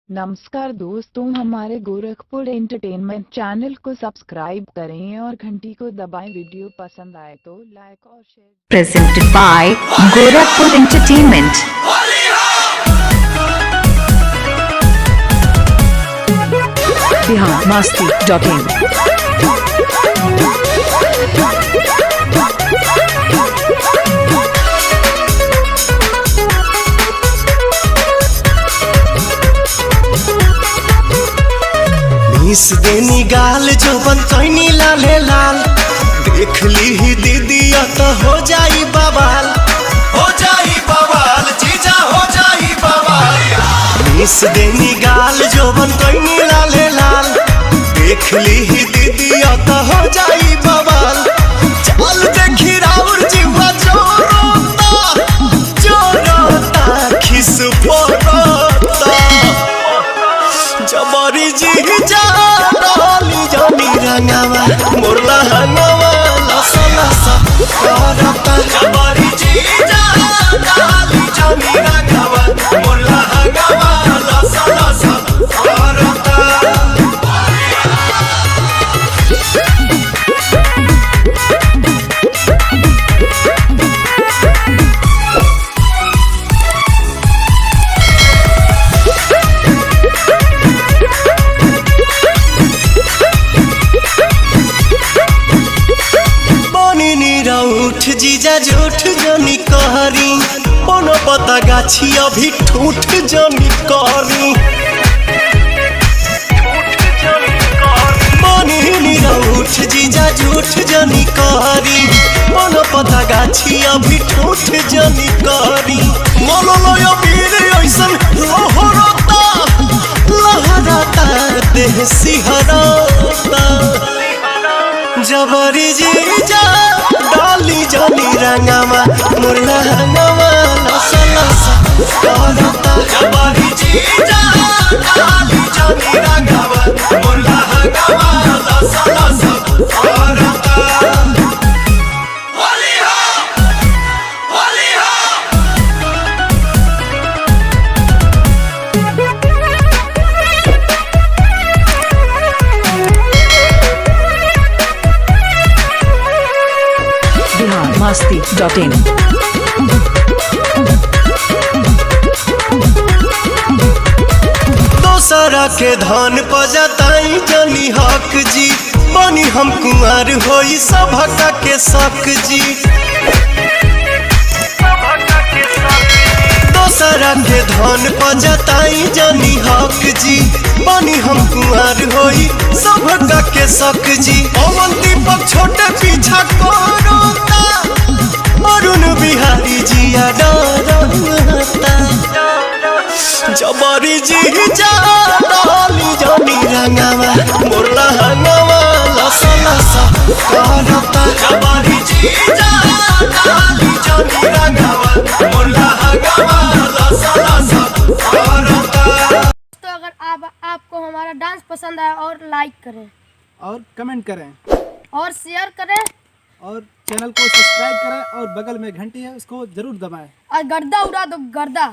नमस्कार दोस्तों, हमारे गोरखपुर एंटरटेनमेंट चैनल को सब्सक्राइब करें और घंटी को दबाएं। वीडियो पसंद आए तो लाइक और share. Presented by Gorakhpur Entertainment. biharmasti.in. Miss देनी गाल जो बन कैनी लाले लाल, देख ली ही दीदी तो हो जाई बवाल, हो जाई बवाल जीजा हो जाई बवाल। मिस देनी गाल जो बन कैनी लाले लाल, देख ली ही दीदी तो हो जाई बवाल। चल देखी राउर जीवा जोरोता खिस फोड़ता, जबरी जीजा डाली जानी रंगावा मोरला हंगावा लसा लसा करता। जबरी जीजा डाली जानी रंगावा मोरला हंगावा लसा लसा करता। उठ जीजा झूठ जनी कहरी, कोनो पता गाछी अभी ठूठ जनी करी। उठ जीजा झूठ जनी कहरी, कोनो पता गाछी अभी ठूठ जनी करी। मोलो वीर ऐसन लहरता लहरता देह सिहरता, जबरी जीजा डाली जानी रंगावा मुरला हंगावा लसा लसा करता। जबरी जीजा डाली जानी रंगावा मुरला हंगावा लसा लसा करता। होली हो होली biharmasti.in. दोसरा के धन पजताई जनी हक जी, बनी हम कुंवर होई सभका के शक जी। दोसरा के धन पजताई जनी हक जी, बनी हम कुंवर होई सभका के शक जी। अमन दीपक छोटे पीछा करता, अरुण बिहारी जिया डरता, जबरी जीजा डाली जानी रंगावा मोरला हंगावा लसा लसा करता। जबरी जीजा डाली जानी रंगावा मोरला हंगावा लसा लसा करता। तो अगर आपको हमारा डांस पसंद आया और लाइक करें और कमेंट करें और शेयर करें और चैनल को सब्सक्राइब करें और बगल में घंटी है उसको जरूर दबाएं। और गर्दा उड़ा दो गर्दा।